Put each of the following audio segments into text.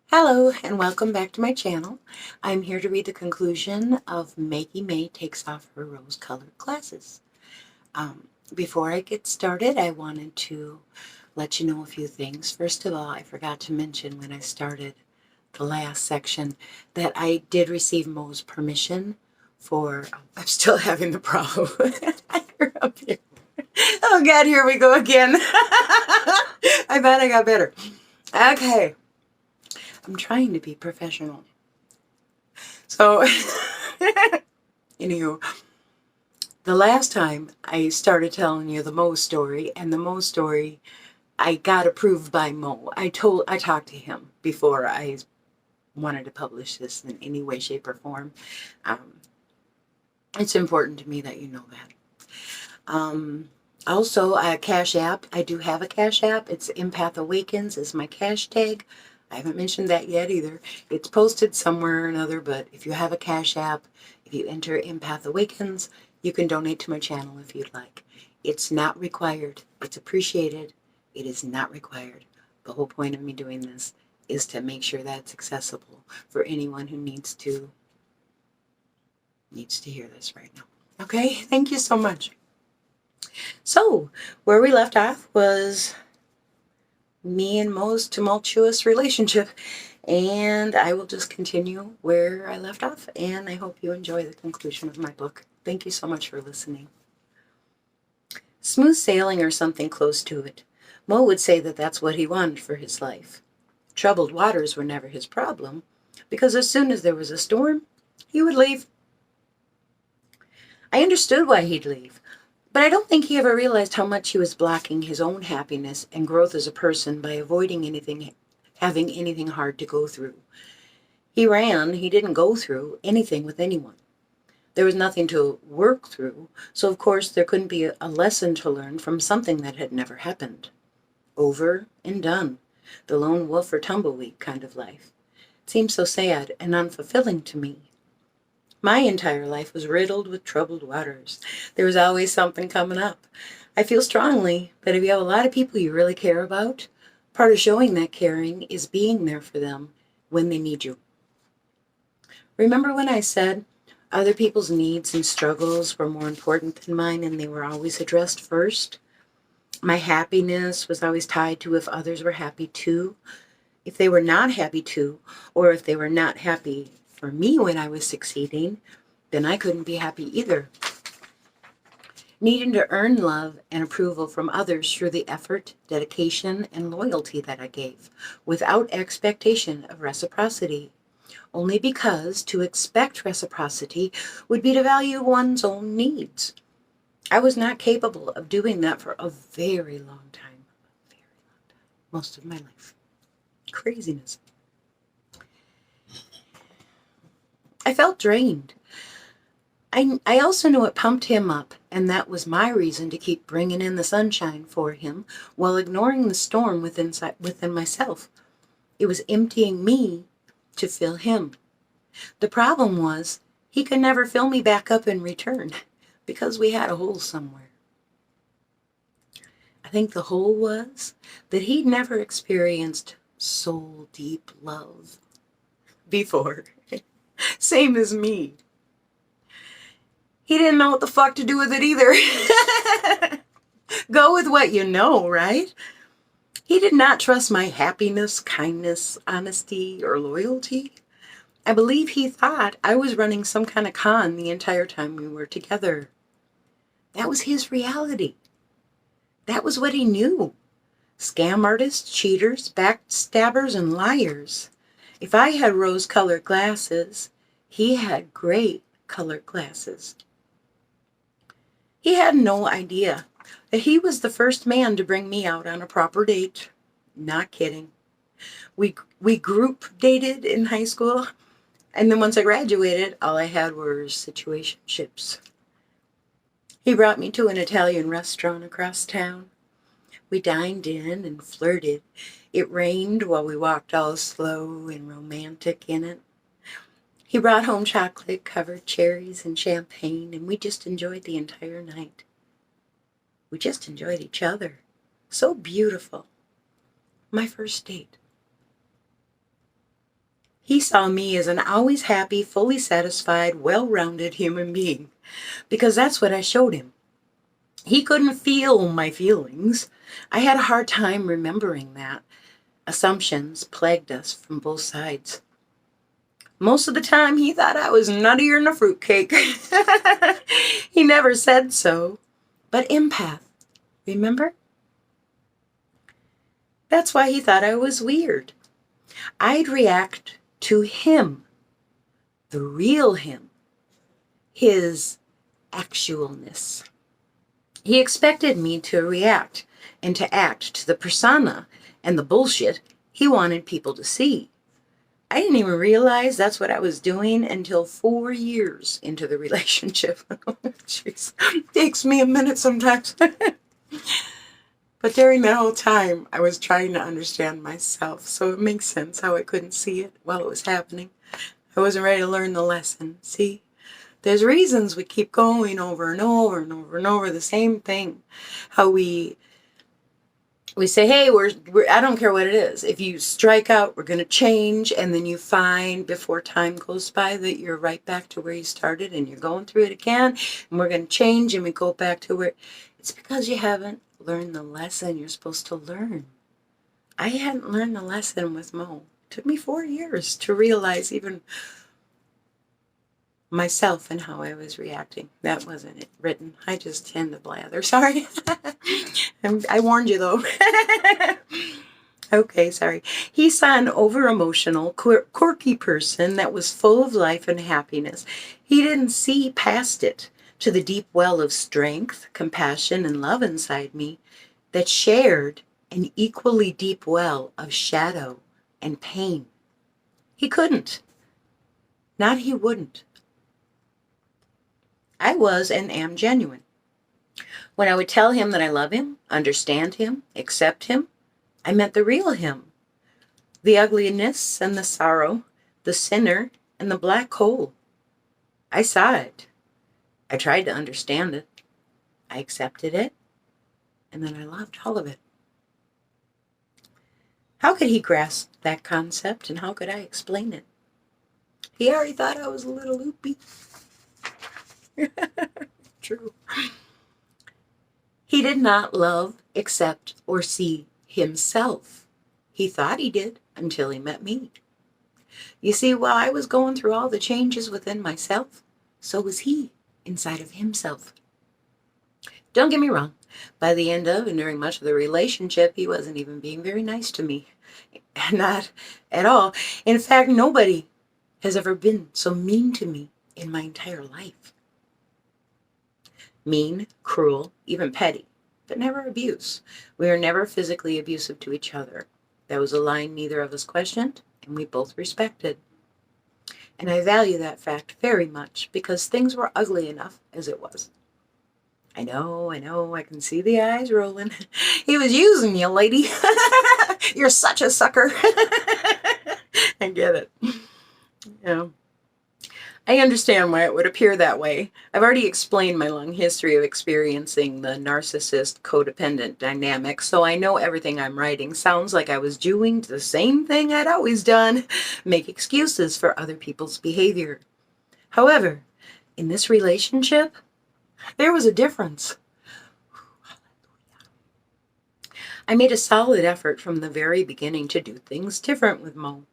Hello and welcome back to my channel. I'm here to read the conclusion of Maggie May Takes Off Her Rose-Colored Glasses. Before I get started, I wanted to let you know a few things. First of all, I forgot to mention when I started the last section that I did receive Mo's permission for, I'm still having the problem. Up here. Oh God, here we go again. I bet I got better. Okay. I'm trying to be professional. So, anywho, the last time I started telling you the Mo story, and the Mo story, I got approved by Mo. I talked to him before I wanted to publish this in any way, shape, or form. It's important to me that you know that. Also, a Cash App. I do have a Cash App. It's Empath Awakens is my cash tag. I haven't mentioned that yet either. It's posted somewhere or another, but if you have a Cash App, if you enter Empath Awakens, you can donate to my channel if you'd like. It's not required. It's appreciated. It is not required. The whole point of me doing this is to make sure that it's accessible for anyone who needs to hear this right now. Okay? Thank you so much. So, where we left off was me and Mo's tumultuous relationship, and I will just continue where I left off, and I hope you enjoy the conclusion of my book. Thank you so much for listening. Smooth sailing or something close to it. Mo would say that that's what he wanted for his life. Troubled waters were never his problem, because as soon as there was a storm, he would leave. I understood why he'd leave. But I don't think he ever realized how much he was blocking his own happiness and growth as a person by avoiding having anything hard to go through. He didn't go through anything with anyone. There was nothing to work through, so of course there couldn't be a lesson to learn from something that had never happened. Over and done. The lone wolf or tumbleweed kind of life. It seemed so sad and unfulfilling to me. My entire life was riddled with troubled waters. There was always something coming up. I feel strongly that if you have a lot of people you really care about, part of showing that caring is being there for them when they need you. Remember when I said other people's needs and struggles were more important than mine and they were always addressed first? My happiness was always tied to if others were happy too. If they were not happy too, or if they were not happy for me when I was succeeding, then I couldn't be happy either. Needing to earn love and approval from others through the effort, dedication, and loyalty that I gave, without expectation of reciprocity, only because to expect reciprocity would be to value one's own needs. I was not capable of doing that for a very long time, most of my life. Craziness. I felt drained. I also knew it pumped him up, and that was my reason to keep bringing in the sunshine for him while ignoring the storm within myself. It was emptying me to fill him. The problem was he could never fill me back up in return because we had a hole somewhere. I think the hole was that he'd never experienced soul-deep love before. Same as me. He didn't know what the fuck to do with it either. Go with what you know, right? He did not trust my happiness, kindness, honesty, or loyalty. I believe he thought I was running some kind of con the entire time we were together. That was his reality. That was what he knew. Scam artists, cheaters, backstabbers, and liars. If I had rose-colored glasses, he had gray-colored glasses. He had no idea that he was the first man to bring me out on a proper date. Not kidding. We group dated in high school, and then once I graduated, all I had were situationships. He brought me to an Italian restaurant across town. We dined in and flirted. It rained while we walked all slow and romantic in it. He brought home chocolate-covered cherries and champagne, and we just enjoyed the entire night. We just enjoyed each other. So beautiful. My first date. He saw me as an always happy, fully satisfied, well-rounded human being, because that's what I showed him. He couldn't feel my feelings. I had a hard time remembering that. Assumptions plagued us from both sides. Most of the time, he thought I was nuttier than a fruitcake. He never said so. But empath, remember? That's why he thought I was weird. I'd react to him, the real him, his actualness. He expected me to react and to act to the persona and the bullshit he wanted people to see. I didn't even realize that's what I was doing until 4 years into the relationship. Jeez, takes me a minute sometimes. But during that whole time, I was trying to understand myself, so it makes sense how I couldn't see it while it was happening. I wasn't ready to learn the lesson. See, there's reasons we keep going over and over and over and over the same thing. How we say, hey, we're I don't care what it is. If you strike out, we're going to change, and then you find before time goes by that you're right back to where you started, and you're going through it again, and we're going to change, and we go back to where it's because you haven't learned the lesson you're supposed to learn. I hadn't learned the lesson with Mo. It took me 4 years to realize even myself and how I was reacting. That wasn't it written. I just tend to blather. Sorry. I warned you though. Okay, sorry. He saw an over-emotional, quirky person that was full of life and happiness. He didn't see past it to the deep well of strength, compassion, and love inside me that shared an equally deep well of shadow and pain. He couldn't. Not he wouldn't. I was and am genuine. When I would tell him that I love him, understand him, accept him, I meant the real him. The ugliness and the sorrow, the sinner and the black hole. I saw it. I tried to understand it. I accepted it. And then I loved all of it. How could he grasp that concept, and how could I explain it? He already thought I was a little loopy. True. He did not love, accept, or see himself. He thought he did until he met me. You see, while I was going through all the changes within myself, so was he inside of himself. Don't get me wrong. By the end of and during much of the relationship, he wasn't even being very nice to me. Not at all. In fact, nobody has ever been so mean to me in my entire life. Mean, cruel, even petty, but never abuse. We were never physically abusive to each other. That was a line neither of us questioned, and we both respected. And I value that fact very much because things were ugly enough as it was. I know, I can see the eyes rolling. He was using you, lady. You're such a sucker. I get it. Yeah. I understand why it would appear that way. I've already explained my long history of experiencing the narcissist codependent dynamic, so I know everything I'm writing sounds like I was doing the same thing I'd always done, make excuses for other people's behavior. However, in this relationship, there was a difference. I made a solid effort from the very beginning to do things different with Mo.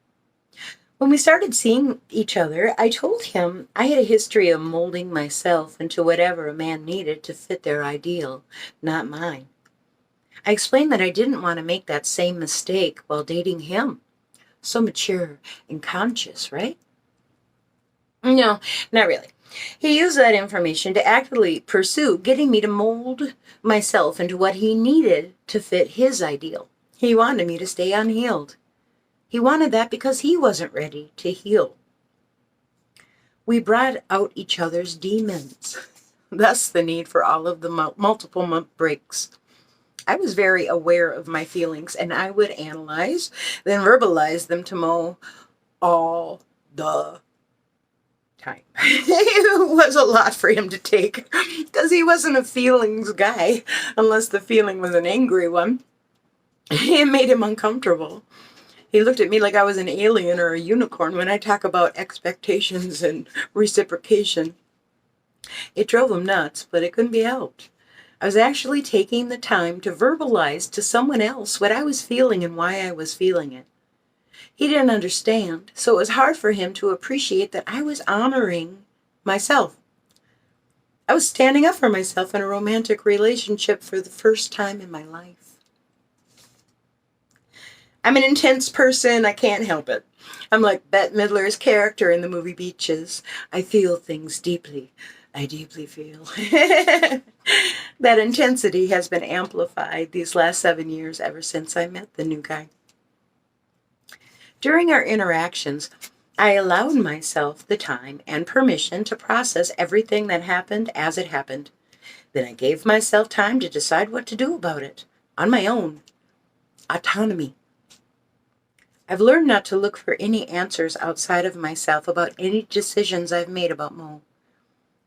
When we started seeing each other, I told him I had a history of molding myself into whatever a man needed to fit their ideal, not mine. I explained that I didn't want to make that same mistake while dating him. So mature and conscious, right? No, not really. He used that information to actively pursue getting me to mold myself into what he needed to fit his ideal. He wanted me to stay unhealed. He wanted that because he wasn't ready to heal. We brought out each other's demons, thus the need for all of the multiple breaks. I was very aware of my feelings, and I would analyze, then verbalize them to Mo all the time. It was a lot for him to take, because he wasn't a feelings guy, unless the feeling was an angry one. It made him uncomfortable. He looked at me like I was an alien or a unicorn when I talk about expectations and reciprocation. It drove him nuts, but it couldn't be helped. I was actually taking the time to verbalize to someone else what I was feeling and why I was feeling it. He didn't understand, so it was hard for him to appreciate that I was honoring myself. I was standing up for myself in a romantic relationship for the first time in my life. I'm an intense person. I can't help it. I'm like Bette Midler's character in the movie Beaches. I feel things deeply. I deeply feel. That intensity has been amplified these last 7 years ever since I met the new guy. During our interactions, I allowed myself the time and permission to process everything that happened as it happened. Then I gave myself time to decide what to do about it, on my own. Autonomy. I've learned not to look for any answers outside of myself about any decisions I've made about Mo.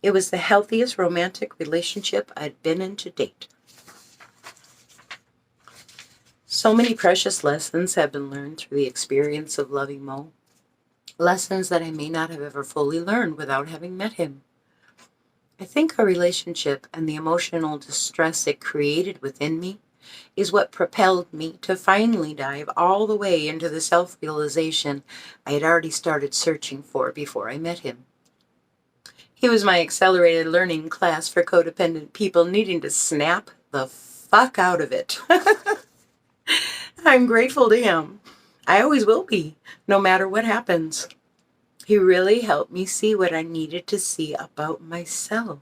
It was the healthiest romantic relationship I'd been in to date. So many precious lessons have been learned through the experience of loving Mo. Lessons that I may not have ever fully learned without having met him. I think our relationship and the emotional distress it created within me is what propelled me to finally dive all the way into the self-realization I had already started searching for before I met him. He was my accelerated learning class for codependent people needing to snap the fuck out of it. I'm grateful to him. I always will be, no matter what happens. He really helped me see what I needed to see about myself.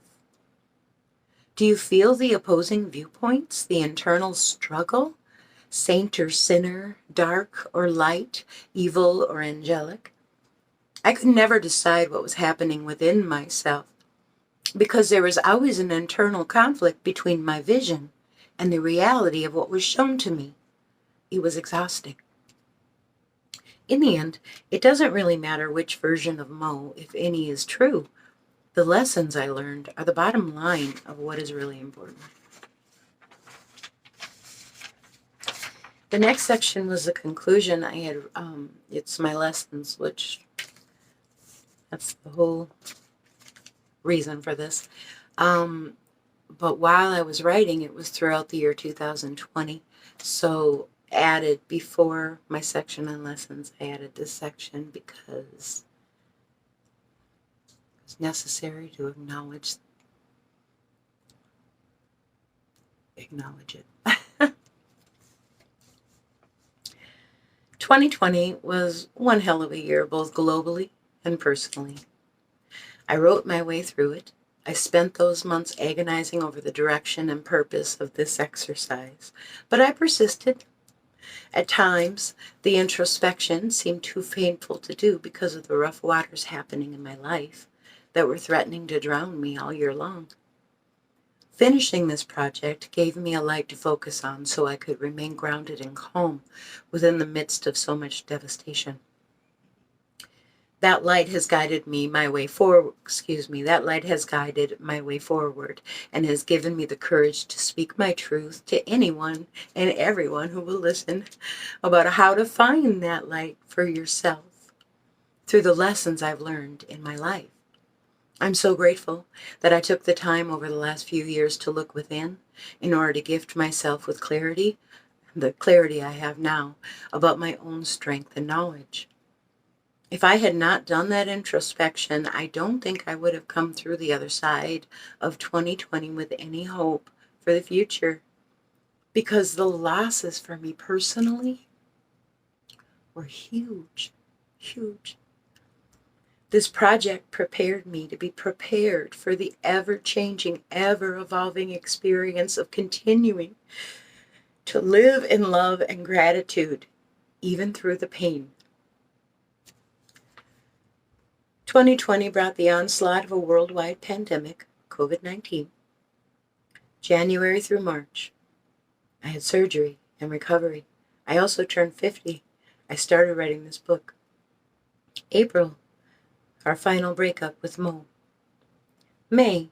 Do you feel the opposing viewpoints, the internal struggle? Saint or sinner, dark or light, evil or angelic? I could never decide what was happening within myself because there was always an internal conflict between my vision and the reality of what was shown to me. It was exhausting. In the end, it doesn't really matter which version of Mo, if any, is true. The lessons I learned are the bottom line of what is really important. The next section was the conclusion. I had, it's my lessons, which that's the whole reason for this. But while I was writing, it was throughout the year 2020. So added before my section on lessons, I added this section because it's necessary to acknowledge it. 2020 was one hell of a year, both globally and personally. I wrote my way through it. I spent those months agonizing over the direction and purpose of this exercise, but I persisted. At times, the introspection seemed too painful to do because of the rough waters happening in my life that were threatening to drown me all year long. Finishing this project gave me a light to focus on so I could remain grounded and calm within the midst of so much devastation. That light has guided my way forward and has given me the courage to speak my truth to anyone and everyone who will listen about how to find that light for yourself through the lessons I've learned in my life. I'm so grateful that I took the time over the last few years to look within in order to gift myself with clarity, the clarity I have now about my own strength and knowledge. If I had not done that introspection, I don't think I would have come through the other side of 2020 with any hope for the future, because the losses for me personally were huge, huge. This project prepared me to be prepared for the ever-changing, ever-evolving experience of continuing to live in love and gratitude, even through the pain. 2020 brought the onslaught of a worldwide pandemic, COVID-19. January through March, I had surgery and recovery. I also turned 50. I started writing this book. April, our final breakup with Mo. May,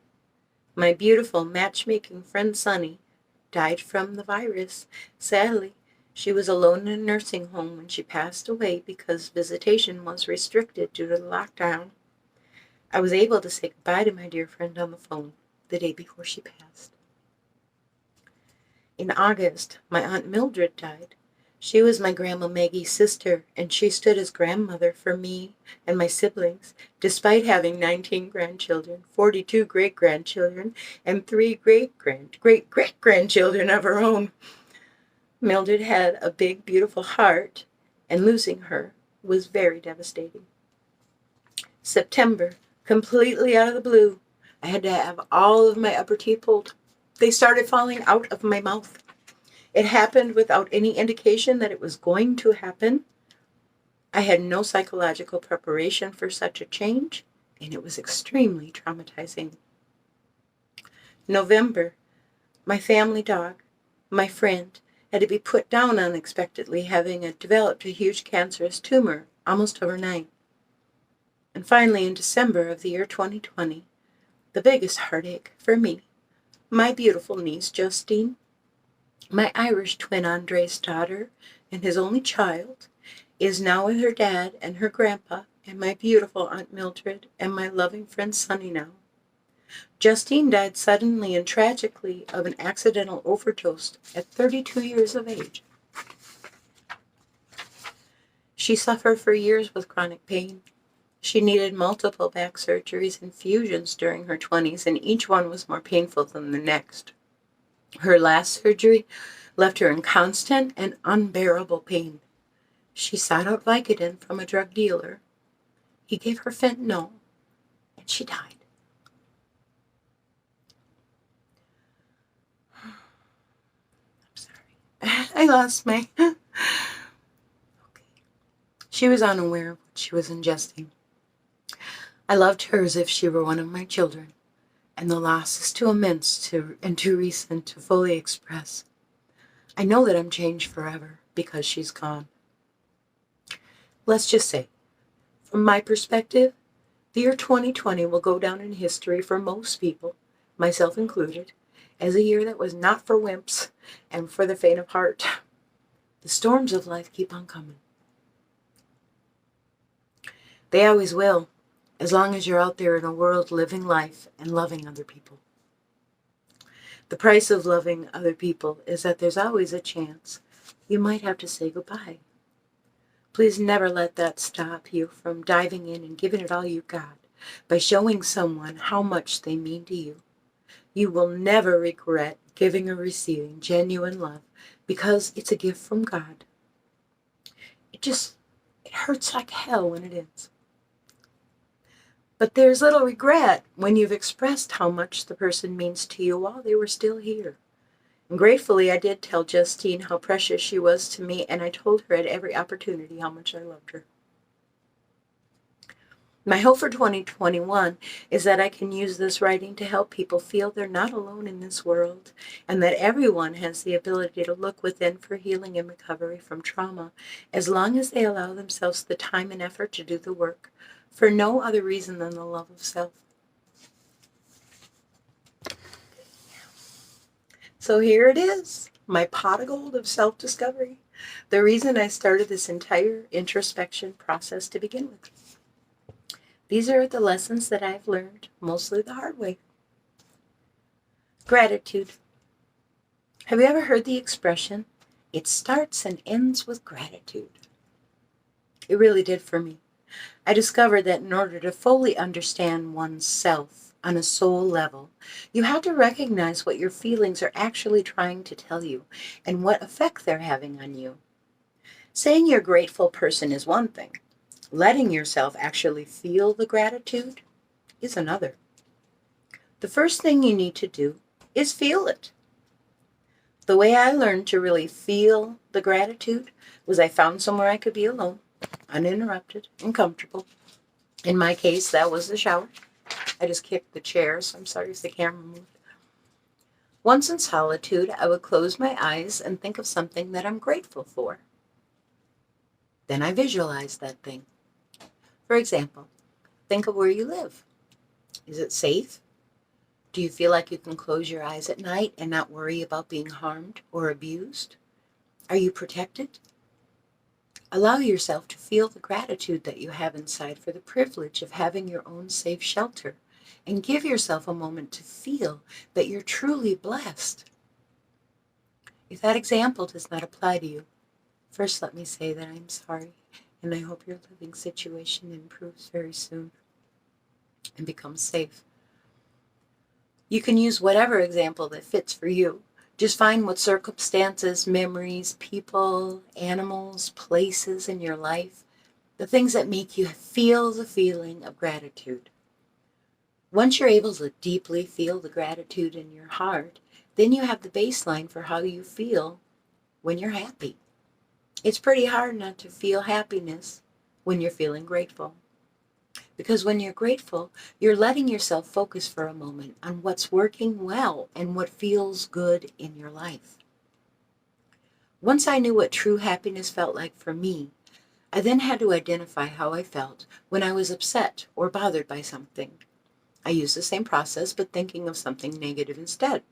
my beautiful matchmaking friend Sunny died from the virus. Sadly, She was alone in a nursing home when she passed away because visitation was restricted due to the lockdown. I was able to say goodbye to my dear friend on the phone the day before she passed. In August, my Aunt Mildred died. She was my Grandma Maggie's sister, and she stood as grandmother for me and my siblings, despite having 19 grandchildren, 42 great-grandchildren, and 3 great-great-grandchildren of her own. Mildred had a big, beautiful heart, and losing her was very devastating. September, completely out of the blue, I had to have all of my upper teeth pulled. They started falling out of my mouth. It happened without any indication that it was going to happen. I had no psychological preparation for such a change, and it was extremely traumatizing. November, my family dog, my friend, had to be put down unexpectedly, having developed a huge cancerous tumor almost overnight. And finally, in December of the year 2020, the biggest heartache for me, my beautiful niece Justine, my Irish twin Andre's daughter, and his only child, is now with her dad and her grandpa and my beautiful Aunt Mildred and my loving friend Sunny now. Justine died suddenly and tragically of an accidental overdose at 32 years of age. She suffered for years with chronic pain. She needed multiple back surgeries and fusions during her 20s, and each one was more painful than the next. Her last surgery left her in constant and unbearable pain. She sought out Vicodin from a drug dealer. He gave her fentanyl, and she died. I'm sorry. I lost my... Okay. She was unaware of what she was ingesting. I loved her as if she were one of my children, and the loss is too immense and too recent to fully express. I know that I'm changed forever because she's gone. Let's just say, from my perspective, the year 2020 will go down in history for most people, myself included, as a year that was not for wimps and for the faint of heart. The storms of life keep on coming. They always will, as long as you're out there in a world living life and loving other people. The price of loving other people is that there's always a chance you might have to say goodbye. Please never let that stop you from diving in and giving it all you got by showing someone how much they mean to you. You will never regret giving or receiving genuine love because it's a gift from God. It hurts like hell when it ends. But there's little regret when you've expressed how much the person means to you while they were still here. And gratefully, I did tell Justine how precious she was to me, and I told her at every opportunity how much I loved her. My hope for 2021 is that I can use this writing to help people feel they're not alone in this world, and that everyone has the ability to look within for healing and recovery from trauma, as long as they allow themselves the time and effort to do the work, for no other reason than the love of self. So here it is, my pot of gold of self-discovery, the reason I started this entire introspection process to begin with. These are the lessons that I've learned, mostly the hard way. Gratitude. Have you ever heard the expression, it starts and ends with gratitude? It really did for me. I discovered that in order to fully understand oneself on a soul level, you have to recognize what your feelings are actually trying to tell you and what effect they're having on you. Saying you're a grateful person is one thing. Letting yourself actually feel the gratitude is another. The first thing you need to do is feel it. The way I learned to really feel the gratitude was I found somewhere I could be alone, uninterrupted and comfortable. In my case, that was the shower. I just kicked the chairs. I'm sorry if the camera moved. Once in solitude, I would close my eyes and think of something that I'm grateful for. Then I visualize that thing. For example, think of where you live. Is it safe? Do you feel like you can close your eyes at night and not worry about being harmed or abused? Are you protected? Allow yourself to feel the gratitude that you have inside for the privilege of having your own safe shelter, and give yourself a moment to feel that you're truly blessed. If that example does not apply to you, first let me say that I'm sorry, and I hope your living situation improves very soon and becomes safe. You can use whatever example that fits for you. Just find what circumstances, memories, people, animals, places in your life, the things that make you feel the feeling of gratitude. Once you're able to deeply feel the gratitude in your heart, then you have the baseline for how you feel when you're happy. It's pretty hard not to feel happiness when you're feeling grateful. Because when you're grateful, you're letting yourself focus for a moment on what's working well and what feels good in your life. Once I knew what true happiness felt like for me, I then had to identify how I felt when I was upset or bothered by something. I used the same process, but thinking of something negative instead.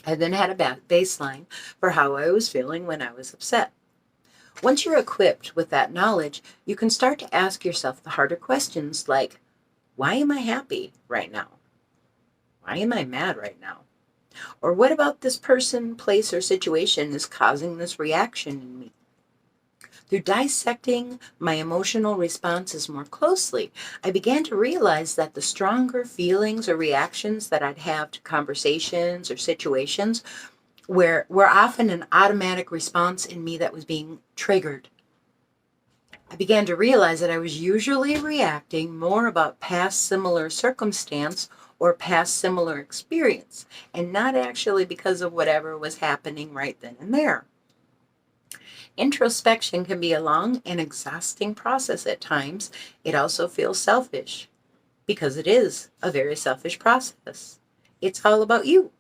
I then had a baseline for how I was feeling when I was upset. Once you're equipped with that knowledge, you can start to ask yourself the harder questions like, why am I happy right now? Why am I mad right now? Or what about this person, place, or situation is causing this reaction in me? Through dissecting my emotional responses more closely, I began to realize that the stronger feelings or reactions that I'd have to conversations or situations were often an automatic response in me that was being triggered. I began to realize that I was usually reacting more about past similar circumstance or past similar experience, and not actually because of whatever was happening right then and there. Introspection can be a long and exhausting process at times. It also feels selfish because it is a very selfish process. It's all about you.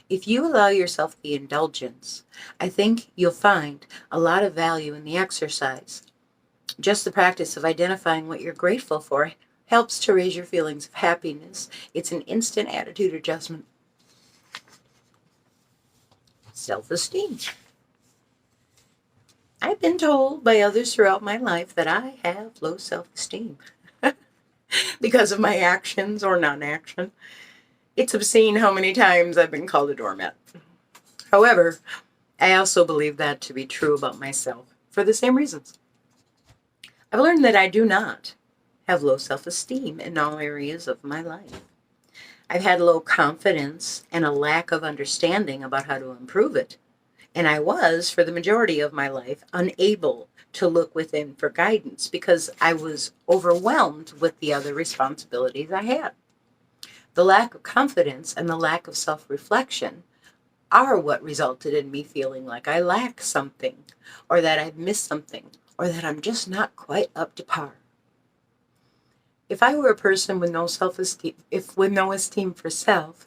If you allow yourself the indulgence, I think you'll find a lot of value in the exercise. Just the practice of identifying what you're grateful for helps to raise your feelings of happiness. It's an instant attitude adjustment. Self-esteem. I've been told by others throughout my life that I have low self-esteem because of my actions or non-action. It's obscene how many times I've been called a doormat. However, I also believe that to be true about myself for the same reasons. I've learned that I do not have low self-esteem in all areas of my life. I've had low confidence and a lack of understanding about how to improve it. And I was, for the majority of my life, unable to look within for guidance because I was overwhelmed with the other responsibilities I had. The lack of confidence and the lack of self-reflection are what resulted in me feeling like I lack something, or that I've missed something, or that I'm just not quite up to par. If I were a person with no self-esteem, with no esteem for self,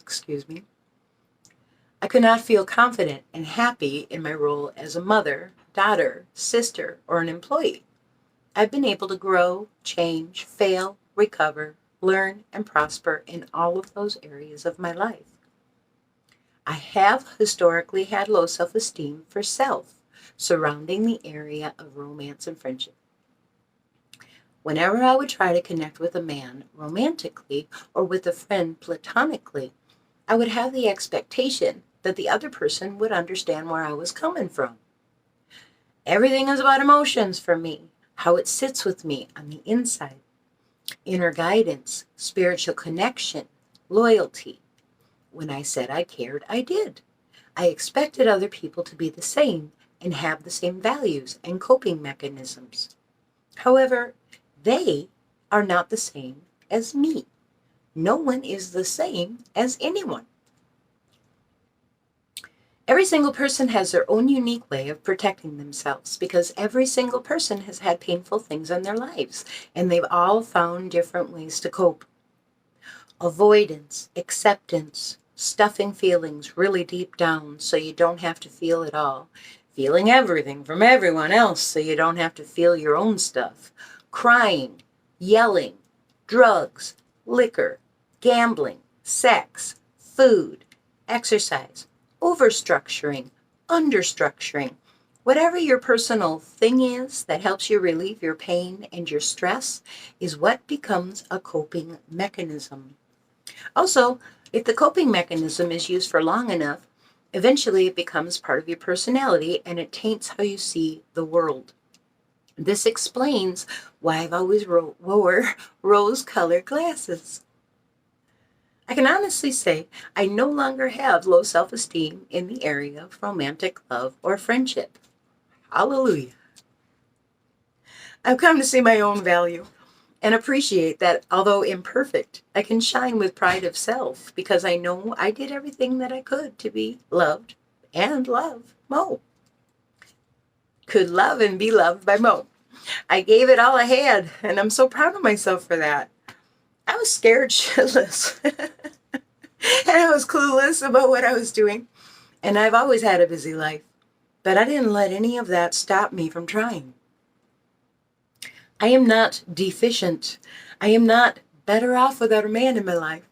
I could not feel confident and happy in my role as a mother, daughter, sister, or an employee. I've been able to grow, change, fail, recover, learn, and prosper in all of those areas of my life. I have historically had low self-esteem for self, surrounding the area of romance and friendship. Whenever I would try to connect with a man romantically or with a friend platonically, I would have the expectation that the other person would understand where I was coming from. Everything is about emotions for me, how it sits with me on the inside. Inner guidance, spiritual connection, loyalty. When I said I cared, I did. I expected other people to be the same and have the same values and coping mechanisms. However, they are not the same as me. No one is the same as anyone. Every single person has their own unique way of protecting themselves because every single person has had painful things in their lives and they've all found different ways to cope. Avoidance, acceptance, stuffing feelings really deep down so you don't have to feel it all. Feeling everything from everyone else so you don't have to feel your own stuff. Crying, yelling, drugs, liquor, gambling, sex, food, exercise, overstructuring, understructuring, Whatever your personal thing is that helps you relieve your pain and your stress is what becomes a coping mechanism. Also, if the coping mechanism is used for long enough, eventually it becomes part of your personality and it taints how you see the world. This explains why I've always wore rose-colored glasses. I can honestly say I no longer have low self-esteem in the area of romantic love or friendship. Hallelujah. I've come to see my own value and appreciate that, although imperfect, I can shine with pride of self because I know I did everything that I could to be loved and love Mo. Could love and be loved by Mo. I gave it all I had, and I'm so proud of myself for that. I was scared shitless, and I was clueless about what I was doing, and I've always had a busy life, but I didn't let any of that stop me from trying. I am not deficient. I am not better off without a man in my life.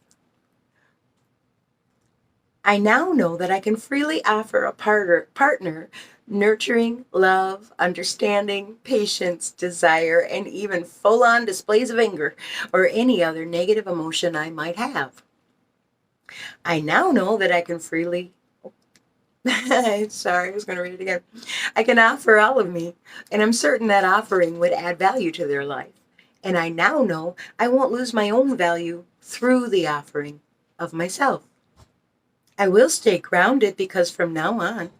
I now know that I can freely offer a partner nurturing, love, understanding, patience, desire, and even full-on displays of anger or any other negative emotion I might have. I now know that I can freely sorry, I was going to read it again. I can offer all of me, and I'm certain that offering would add value to their life. And I now know I won't lose my own value through the offering of myself. I will stay grounded because from now on,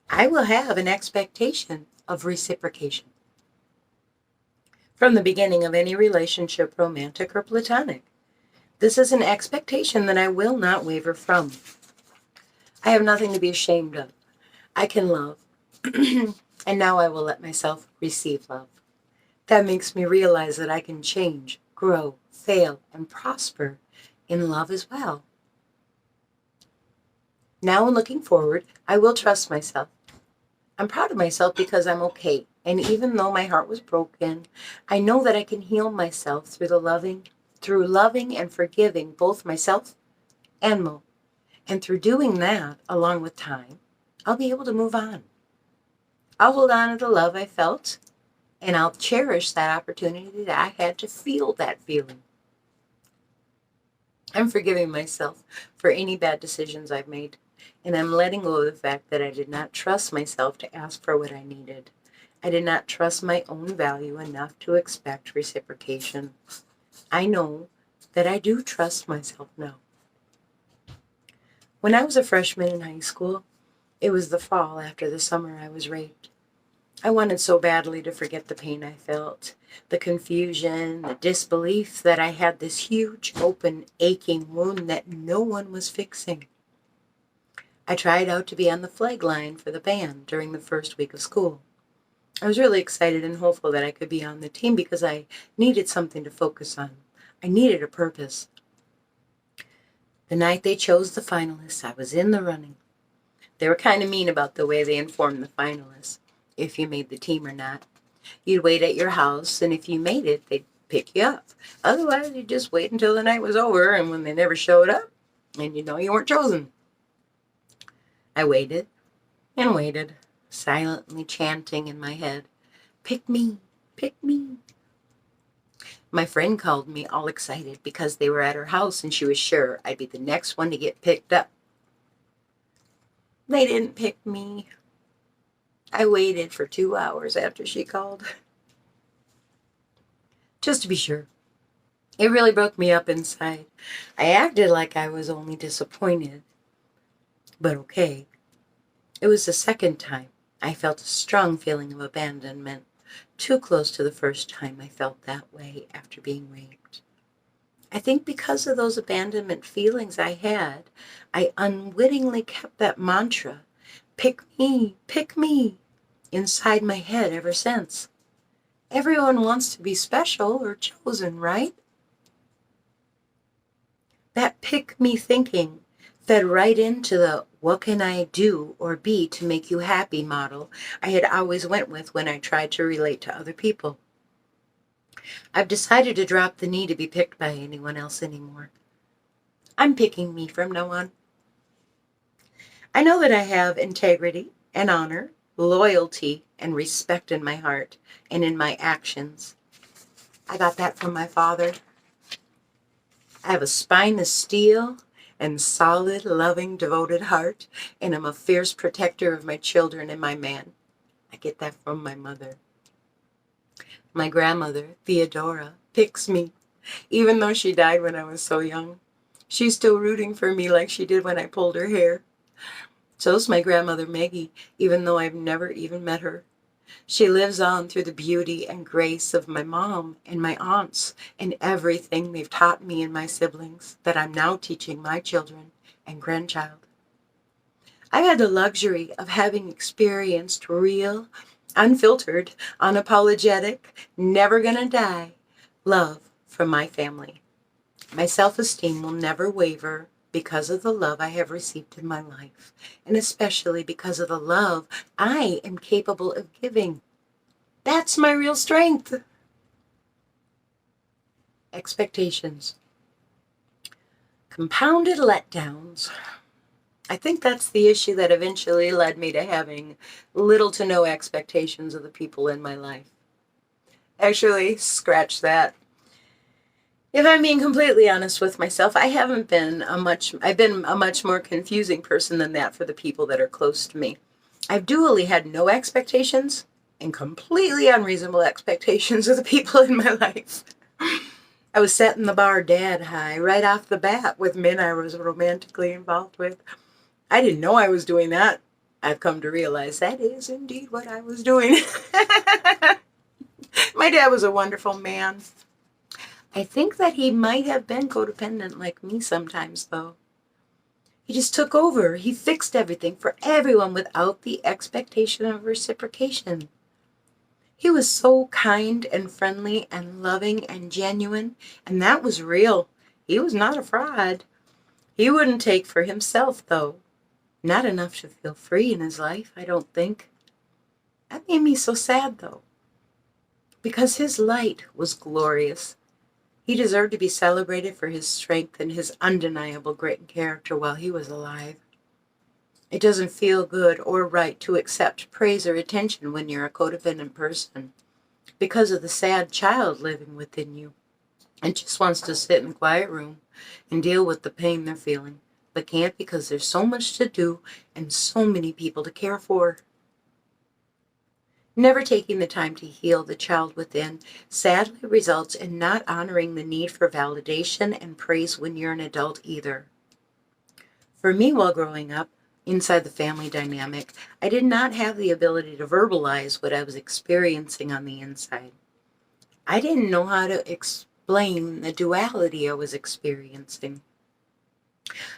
I will have an expectation of reciprocation. From the beginning of any relationship, romantic or platonic, this is an expectation that I will not waver from. I have nothing to be ashamed of. I can love. And now I will let myself receive love. That makes me realize that I can change, grow, fail, and prosper in love as well. Now, in looking forward, I will trust myself. I'm proud of myself because I'm okay. And even though my heart was broken, I know that I can heal myself through loving and forgiving both myself and Mo. And through doing that, along with time, I'll be able to move on. I'll hold on to the love I felt, and I'll cherish that opportunity that I had to feel that feeling. I'm forgiving myself for any bad decisions I've made, and I'm letting go of the fact that I did not trust myself to ask for what I needed. I did not trust my own value enough to expect reciprocation. I know that I do trust myself now. When I was a freshman in high school, it was the fall after the summer I was raped. I wanted so badly to forget the pain I felt, the confusion, the disbelief that I had this huge, open, aching wound that no one was fixing. I tried out to be on the flag line for the band during the first week of school. I was really excited and hopeful that I could be on the team because I needed something to focus on. I needed a purpose. The night they chose the finalists, I was in the running. They were kind of mean about the way they informed the finalists, if you made the team or not. You'd wait at your house, and if you made it, they'd pick you up. Otherwise, you'd just wait until the night was over, and when they never showed up, and you know you weren't chosen. I waited and waited, silently chanting in my head, "Pick me, pick me." My friend called me all excited because they were at her house and she was sure I'd be the next one to get picked up. They didn't pick me. I waited for 2 hours after she called. Just to be sure. It really broke me up inside. I acted like I was only disappointed. But okay. It was the second time I felt a strong feeling of abandonment, too close to the first time I felt that way after being raped. I think because of those abandonment feelings I had, I unwittingly kept that mantra, pick me, inside my head ever since. Everyone wants to be special or chosen, right? That pick me thinking fed right into the what can I do or be to make you happy model I had always went with when I tried to relate to other people. I've decided to drop the need to be picked by anyone else anymore. I'm picking me from now on. I know that I have integrity and honor loyalty, and respect in my heart and in my actions. I got that from my father. I have a spine of steel and solid, loving, devoted heart, and I'm a fierce protector of my children and my man. I get that from my mother. My grandmother, Theodora, picks me, even though she died when I was so young. She's still rooting for me like she did when I pulled her hair. So's my grandmother, Maggie, even though I've never even met her. She lives on through the beauty and grace of my mom and my aunts and everything they've taught me and my siblings that I'm now teaching my children and grandchild. I've had the luxury of having experienced real, unfiltered, unapologetic, never gonna die love from my family. My self-esteem will never waver because of the love I have received in my life, and especially because of the love I am capable of giving. That's my real strength. Expectations. Compounded letdowns. I think that's the issue that eventually led me to having little to no expectations of the people in my life. Actually, scratch that. If I'm being completely honest with myself, I've been a much more confusing person than that for the people that are close to me. I've dually had no expectations and completely unreasonable expectations of the people in my life. I was setting the bar dead high right off the bat with men I was romantically involved with. I didn't know I was doing that. I've come to realize that is indeed what I was doing. My dad was a wonderful man. I think that he might have been codependent like me sometimes, though. He just took over. He fixed everything for everyone without the expectation of reciprocation. He was so kind and friendly and loving and genuine, and that was real. He was not a fraud. He wouldn't take for himself, though. Not enough to feel free in his life, I don't think. That made me so sad, though, because his light was glorious. He deserved to be celebrated for his strength and his undeniable grit character while he was alive. It doesn't feel good or right to accept praise or attention when you're a codependent person because of the sad child living within you and just wants to sit in a quiet room and deal with the pain they're feeling, but can't because there's so much to do and so many people to care for. Never taking the time to heal the child within sadly results in not honoring the need for validation and praise when you're an adult either. For me, while growing up, inside the family dynamic, I did not have the ability to verbalize what I was experiencing on the inside. I didn't know how to explain the duality I was experiencing.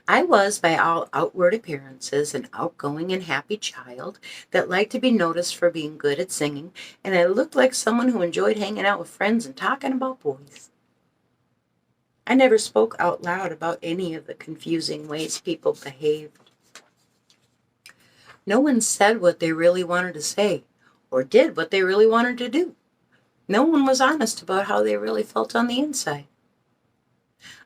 I was, by all outward appearances, an outgoing and happy child that liked to be noticed for being good at singing, and I looked like someone who enjoyed hanging out with friends and talking about boys. I never spoke out loud about any of the confusing ways people behaved. No one said what they really wanted to say, or did what they really wanted to do. No one was honest about how they really felt on the inside.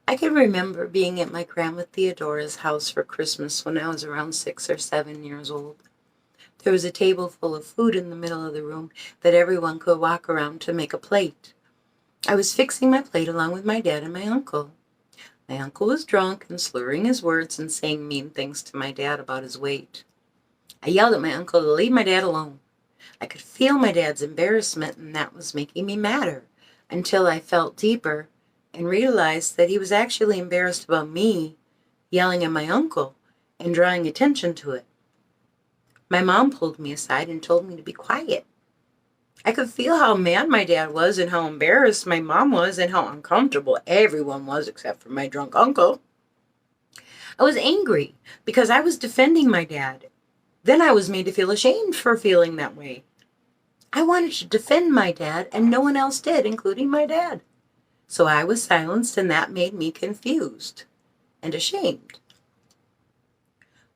I can remember being at my grandma Theodora's house for Christmas when I was around 6 or 7 years old. There was a table full of food in the middle of the room that everyone could walk around to make a plate. I was fixing my plate along with my dad and my uncle. My uncle was drunk and slurring his words and saying mean things to my dad about his weight. I yelled at my uncle to leave my dad alone. I could feel my dad's embarrassment, and that was making me madder, until I felt deeper and realized that he was actually embarrassed about me yelling at my uncle and drawing attention to it. My mom pulled me aside and told me to be quiet. I could feel how mad my dad was and how embarrassed my mom was and how uncomfortable everyone was except for my drunk uncle. I was angry because I was defending my dad. Then I was made to feel ashamed for feeling that way. I wanted to defend my dad and no one else did, including my dad. So I was silenced, and that made me confused and ashamed.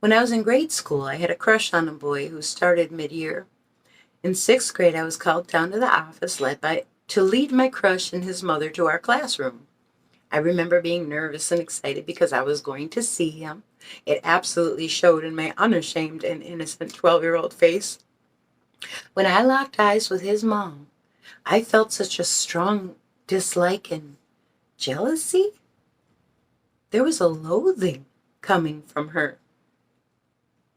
When I was in grade school, I had a crush on a boy who started mid-year. In 6th grade, I was called down to the office to lead my crush and his mother to our classroom. I remember being nervous and excited because I was going to see him. It absolutely showed in my unashamed and innocent 12-year-old face. When I locked eyes with his mom, I felt such a strong dislike and jealousy. There was a loathing coming from her.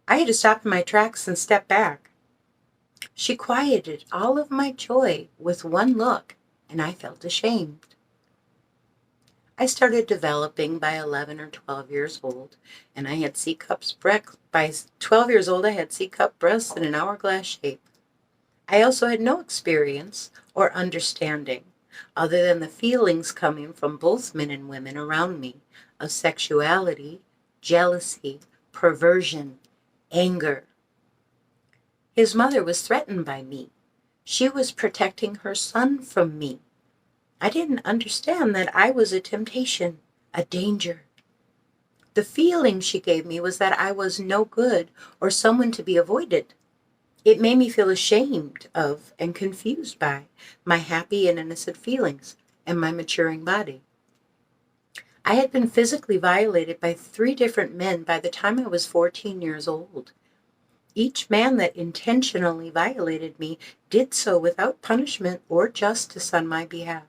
I had to stop in my tracks and step back. She quieted all of my joy with one look, and I felt ashamed. I started developing by 11 or 12 years old, and I had C-cups by 12 years old I had C-cup breasts in an hourglass shape. I also had no experience or understanding, other than the feelings coming from both men and women around me, of sexuality, jealousy, perversion, anger. His mother was threatened by me. She was protecting her son from me. I didn't understand that I was a temptation, a danger. The feeling she gave me was that I was no good or someone to be avoided. It made me feel ashamed of and confused by my happy and innocent feelings and my maturing body. I had been physically violated by 3 different men by the time I was 14 years old. Each man that intentionally violated me did so without punishment or justice on my behalf.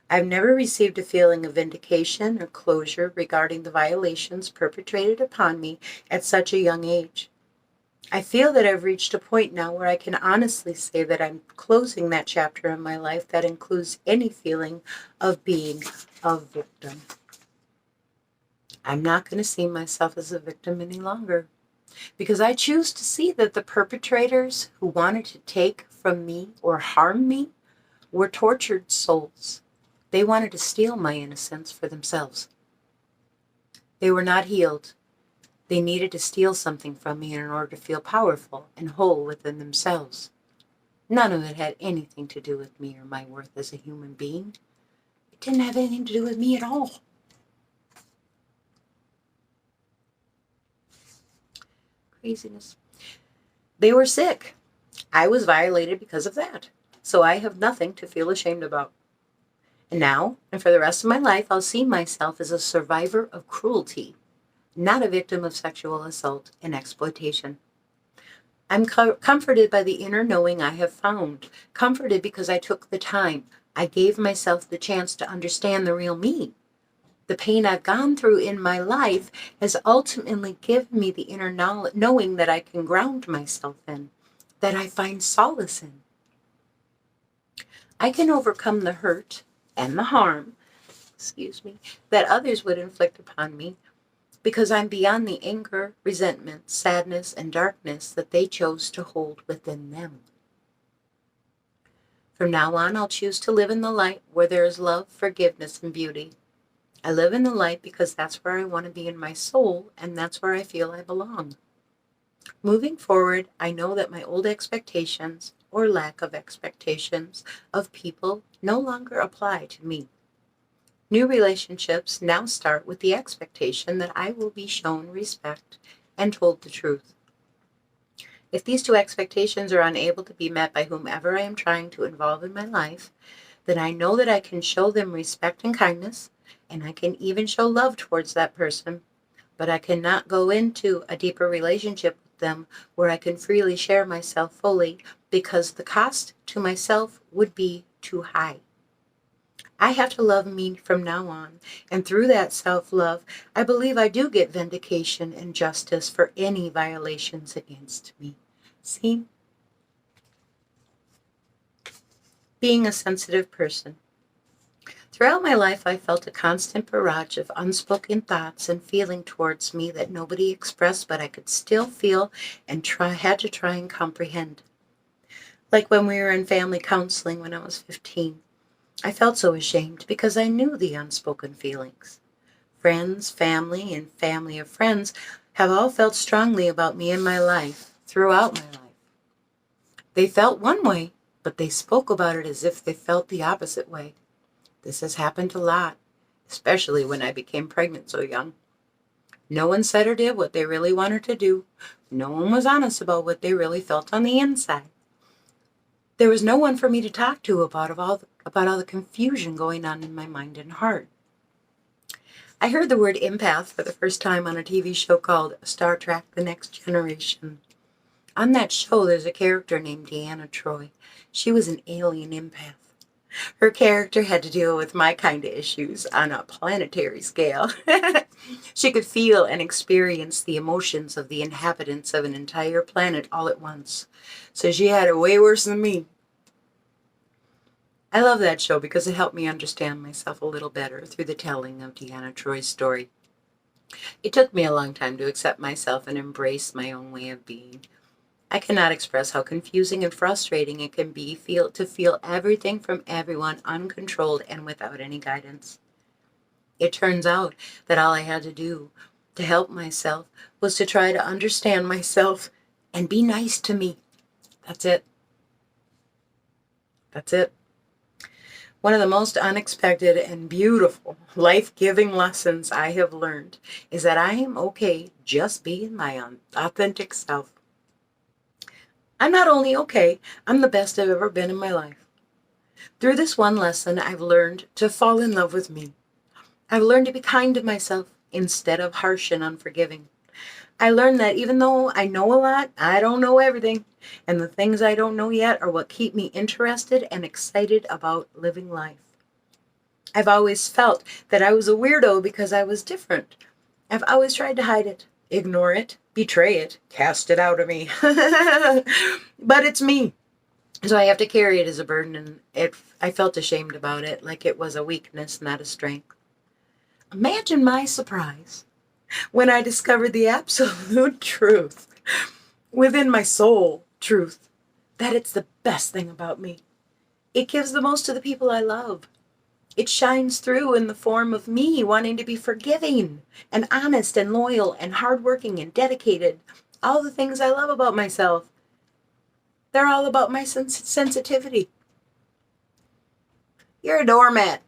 I've never received a feeling of vindication or closure regarding the violations perpetrated upon me at such a young age. I feel that I've reached a point now where I can honestly say that I'm closing that chapter in my life that includes any feeling of being a victim. I'm not going to see myself as a victim any longer, because I choose to see that the perpetrators who wanted to take from me or harm me were tortured souls. They wanted to steal my innocence for themselves. They were not healed. They needed to steal something from me in order to feel powerful and whole within themselves. None of it had anything to do with me or my worth as a human being. It didn't have anything to do with me at all. Craziness. They were sick. I was violated because of that. So I have nothing to feel ashamed about. And now, and for the rest of my life, I'll see myself as a survivor of cruelty, not a victim of sexual assault and exploitation. I'm comforted by the inner knowing I have found, comforted because I took the time. I gave myself the chance to understand the real me. The pain I've gone through in my life has ultimately given me the inner knowing that I can ground myself in, that I find solace in. I can overcome the hurt and the harm, that others would inflict upon me, because I'm beyond the anger, resentment, sadness, and darkness that they chose to hold within them. From now on, I'll choose to live in the light where there is love, forgiveness, and beauty. I live in the light because that's where I want to be in my soul, and that's where I feel I belong. Moving forward, I know that my old expectations, or lack of expectations, of people no longer apply to me. New relationships now start with the expectation that I will be shown respect and told the truth. If these 2 expectations are unable to be met by whomever I am trying to involve in my life, then I know that I can show them respect and kindness, and I can even show love towards that person, but I cannot go into a deeper relationship with them where I can freely share myself fully, because the cost to myself would be too high. I have to love me from now on, and through that self-love, I believe I do get vindication and justice for any violations against me. See? Being a sensitive person. Throughout my life, I felt a constant barrage of unspoken thoughts and feeling towards me that nobody expressed, but I could still feel and had to try and comprehend. Like when we were in family counseling when I was 15. I felt so ashamed because I knew the unspoken feelings. Friends, family, and family of friends have all felt strongly about me in my life, throughout my life. They felt one way, but they spoke about it as if they felt the opposite way. This has happened a lot, especially when I became pregnant so young. No one said or did what they really wanted to do. No one was honest about what they really felt on the inside. There was no one for me to talk to about all the confusion going on in my mind and heart. I heard the word empath for the first time on a TV show called Star Trek: The Next Generation. On that show, there's a character named Deanna Troy. She was an alien empath. Her character had to deal with my kind of issues on a planetary scale. She could feel and experience the emotions of the inhabitants of an entire planet all at once. So she had it way worse than me. I love that show because it helped me understand myself a little better through the telling of Deanna Troy's story. It took me a long time to accept myself and embrace my own way of being. I cannot express how confusing and frustrating it can be to feel everything from everyone uncontrolled and without any guidance. It turns out that all I had to do to help myself was to try to understand myself and be nice to me. That's it. That's it. One of the most unexpected and beautiful, life-giving lessons I have learned is that I am okay just being my authentic self. I'm not only okay, I'm the best I've ever been in my life. Through this one lesson, I've learned to fall in love with me. I've learned to be kind to myself instead of harsh and unforgiving. I learned that even though I know a lot, I don't know everything. And the things I don't know yet are what keep me interested and excited about living life. I've always felt that I was a weirdo because I was different. I've always tried to hide it, ignore it, betray it, cast it out of me. But it's me. So I have to carry it as a burden, and I felt ashamed about it, like it was a weakness, not a strength. Imagine my surprise when I discovered the absolute truth, within my soul truth, that it's the best thing about me. It gives the most to the people I love. It shines through in the form of me wanting to be forgiving and honest and loyal and hardworking and dedicated. All the things I love about myself. They're all about my sensitivity. You're a doormat.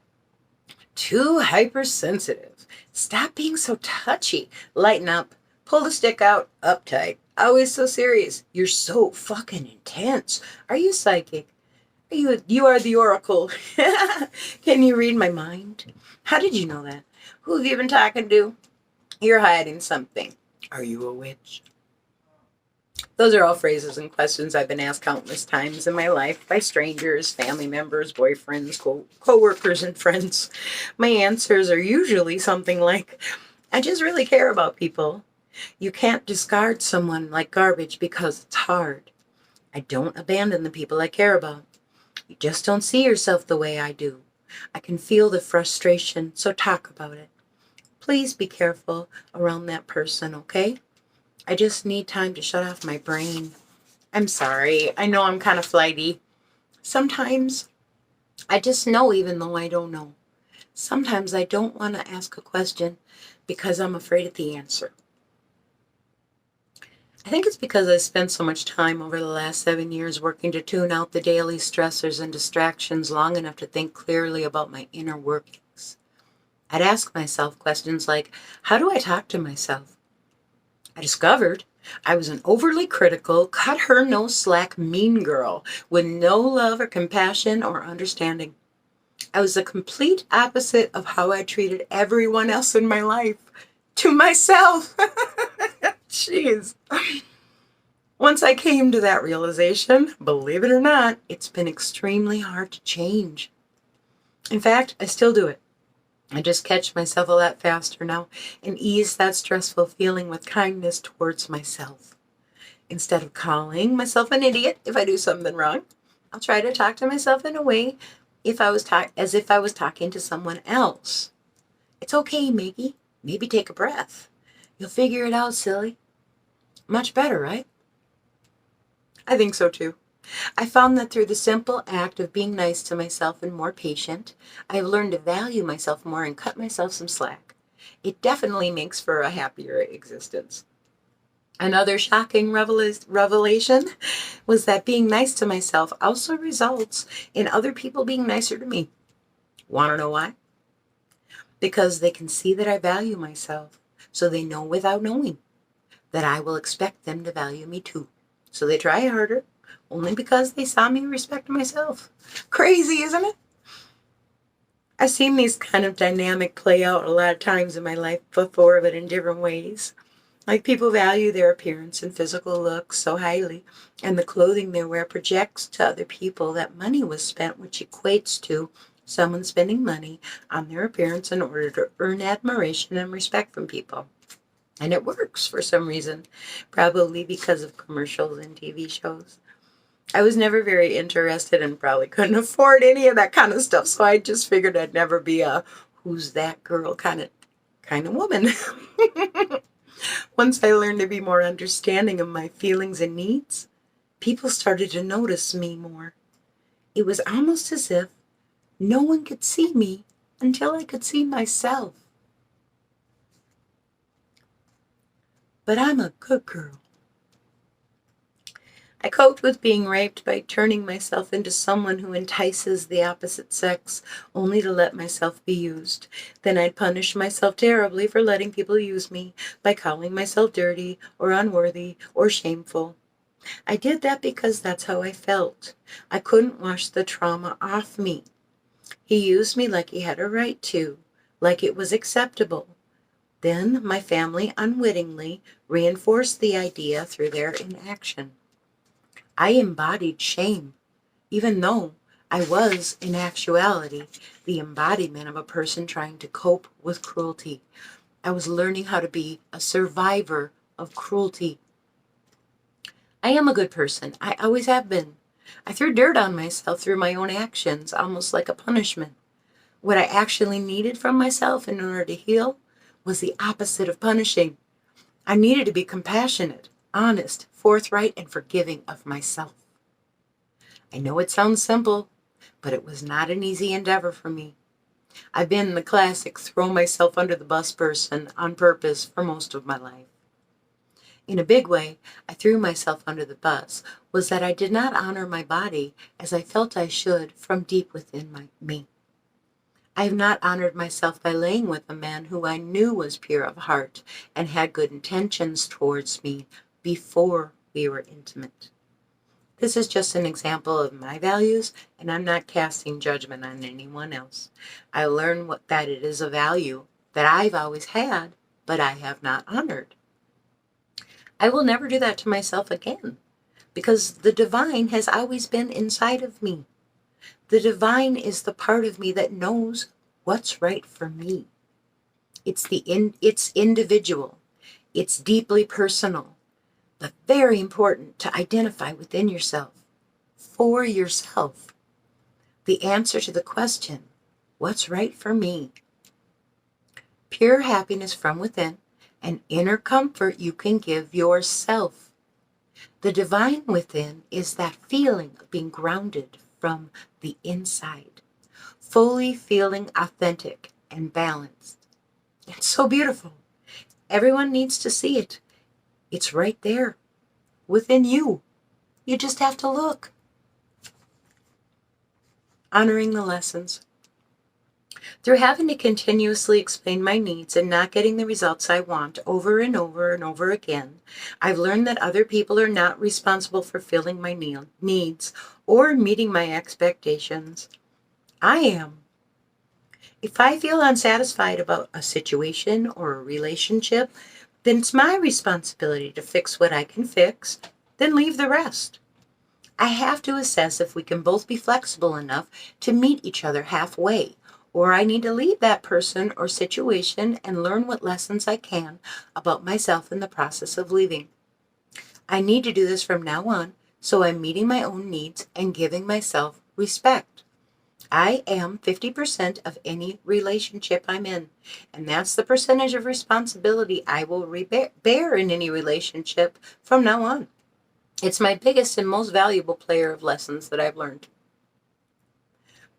Too hypersensitive. Stop being so touchy. Lighten up. Pull the stick out. Uptight. Always so serious. You're so fucking intense. Are you psychic? You are the oracle. Can you read my mind? How did you know that? Who have you been talking to? You're hiding something. Are you a witch? Those are all phrases and questions I've been asked countless times in my life by strangers, family members, boyfriends, co-workers, and friends. My answers are usually something like, I just really care about people. You can't discard someone like garbage because it's hard. I don't abandon the people I care about. You just don't see yourself the way I do. I can feel the frustration, so talk about it. Please be careful around that person, okay? I just need time to shut off my brain. I'm sorry. I know I'm kind of flighty. Sometimes I just know even though I don't know. Sometimes I don't want to ask a question because I'm afraid of the answer. I think it's because I spent so much time over the last 7 years working to tune out the daily stressors and distractions long enough to think clearly about my inner workings. I'd ask myself questions like, how do I talk to myself? I discovered I was an overly critical, cut her no slack mean girl with no love or compassion or understanding. I was the complete opposite of how I treated everyone else in my life. To myself. Jeez. Once I came to that realization, believe it or not, it's been extremely hard to change. In fact, I still do it. I just catch myself a lot faster now and ease that stressful feeling with kindness towards myself. Instead of calling myself an idiot if I do something wrong, I'll try to talk to myself in a way as if I was talking to someone else. It's okay, Maggie. Maybe take a breath. You'll figure it out, silly. Much better, right? I think so too. I found that through the simple act of being nice to myself and more patient, I have learned to value myself more and cut myself some slack. It definitely makes for a happier existence. Another shocking revelation was that being nice to myself also results in other people being nicer to me. Want to know why? Because they can see that I value myself, so they know without knowing that I will expect them to value me too. So they try harder, only because they saw me respect myself. Crazy, isn't it? I've seen these kind of dynamic play out a lot of times in my life before, but in different ways. Like people value their appearance and physical looks so highly, and the clothing they wear projects to other people that money was spent, which equates to someone spending money on their appearance in order to earn admiration and respect from people. And it works for some reason, probably because of commercials and TV shows. I was never very interested and probably couldn't afford any of that kind of stuff, so I just figured I'd never be a who's that girl kind of woman. Once I learned to be more understanding of my feelings and needs, people started to notice me more. It was almost as if no one could see me until I could see myself. But I'm a good girl. I coped with being raped by turning myself into someone who entices the opposite sex, only to let myself be used. Then I'd punish myself terribly for letting people use me by calling myself dirty or unworthy or shameful. I did that because that's how I felt. I couldn't wash the trauma off me. He used me like he had a right to, like it was acceptable. Then my family unwittingly reinforced the idea through their inaction. I embodied shame, even though I was, in actuality, the embodiment of a person trying to cope with cruelty. I was learning how to be a survivor of cruelty. I am a good person. I always have been. I threw dirt on myself through my own actions, almost like a punishment. What I actually needed from myself in order to heal was the opposite of punishing. I needed to be compassionate, honest, forthright, and forgiving of myself. I know it sounds simple, but it was not an easy endeavor for me. I've been the classic throw myself under the bus person on purpose for most of my life. In a big way, I threw myself under the bus was that I did not honor my body as I felt I should from deep within me. I have not honored myself by laying with a man who I knew was pure of heart and had good intentions towards me before we were intimate. This is just an example of my values, and I'm not casting judgment on anyone else. I learned that it is a value that I've always had, but I have not honored. I will never do that to myself again, because the divine has always been inside of me. The divine is the part of me that knows what's right for me. It's individual. It's deeply personal, but very important to identify within yourself, for yourself, the answer to the question, what's right for me? Pure happiness from within and inner comfort you can give yourself. The divine within is that feeling of being grounded from the inside, fully feeling authentic and balanced. It's so beautiful. Everyone needs to see it. It's right there within you. You just have to look. Honoring the lessons. Through having to continuously explain my needs and not getting the results I want over and over and over again, I've learned that other people are not responsible for filling my needs or meeting my expectations. I am. If I feel unsatisfied about a situation or a relationship, then it's my responsibility to fix what I can fix, then leave the rest. I have to assess if we can both be flexible enough to meet each other halfway, or I need to leave that person or situation and learn what lessons I can about myself in the process of leaving. I need to do this from now on, so I'm meeting my own needs and giving myself respect. I am 50% of any relationship I'm in, and that's the percentage of responsibility I will bear in any relationship from now on. It's my biggest and most valuable player of lessons that I've learned.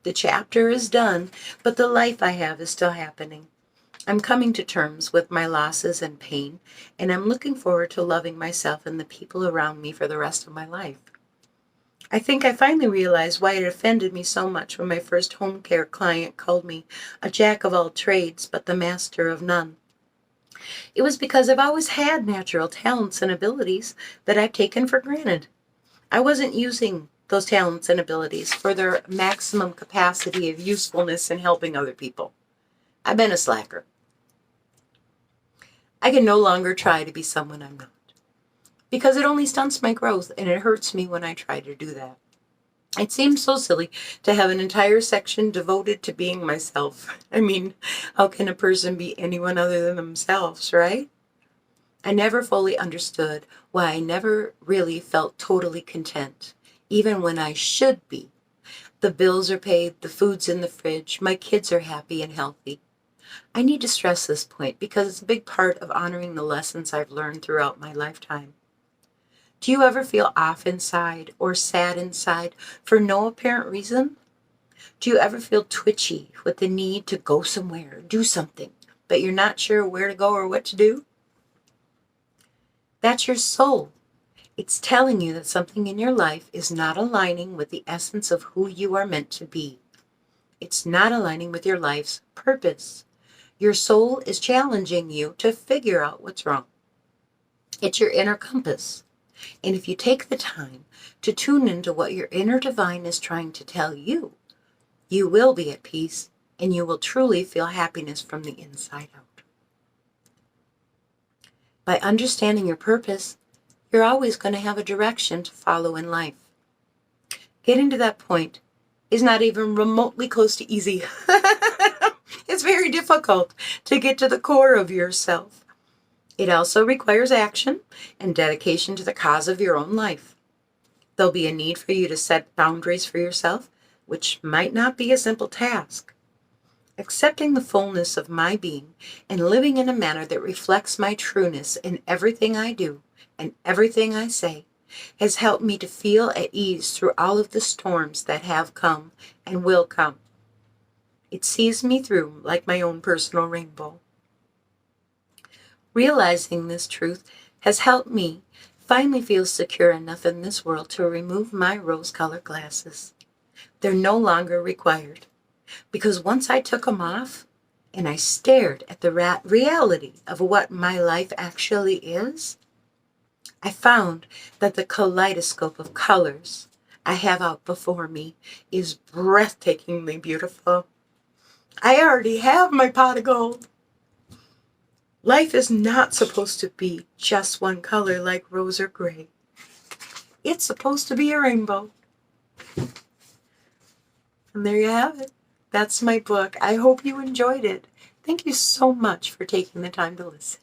The chapter is done, but the life I have is still happening. I'm coming to terms with my losses and pain, and I'm looking forward to loving myself and the people around me for the rest of my life. I think I finally realized why it offended me so much when my first home care client called me a jack of all trades, but the master of none. It was because I've always had natural talents and abilities that I've taken for granted. I wasn't using those talents and abilities for their maximum capacity of usefulness in helping other people. I've been a slacker. I can no longer try to be someone I'm not, because it only stunts my growth and it hurts me when I try to do that. It seems so silly to have an entire section devoted to being myself. I mean, how can a person be anyone other than themselves, right? I never fully understood why I never really felt totally content, even when I should be. The bills are paid, the food's in the fridge, my kids are happy and healthy. I need to stress this point because it's a big part of honoring the lessons I've learned throughout my lifetime. Do you ever feel off inside or sad inside for no apparent reason? Do you ever feel twitchy with the need to go somewhere, do something, but you're not sure where to go or what to do? That's your soul. It's telling you that something in your life is not aligning with the essence of who you are meant to be. It's not aligning with your life's purpose. Your soul is challenging you to figure out what's wrong. It's your inner compass. And if you take the time to tune into what your inner divine is trying to tell you, you will be at peace and you will truly feel happiness from the inside out. By understanding your purpose, you're always going to have a direction to follow in life. Getting to that point is not even remotely close to easy. It's very difficult to get to the core of yourself. It also requires action and dedication to the cause of your own life. There'll be a need for you to set boundaries for yourself, which might not be a simple task. Accepting the fullness of my being and living in a manner that reflects my trueness in everything I do and everything I say has helped me to feel at ease through all of the storms that have come and will come. It sees me through like my own personal rainbow. Realizing this truth has helped me finally feel secure enough in this world to remove my rose-colored glasses. They're no longer required, because once I took them off and I stared at the reality of what my life actually is, I found that the kaleidoscope of colors I have out before me is breathtakingly beautiful. I already have my pot of gold. Life is not supposed to be just one color like rose or gray. It's supposed to be a rainbow. And there you have it. That's my book. I hope you enjoyed it. Thank you so much for taking the time to listen.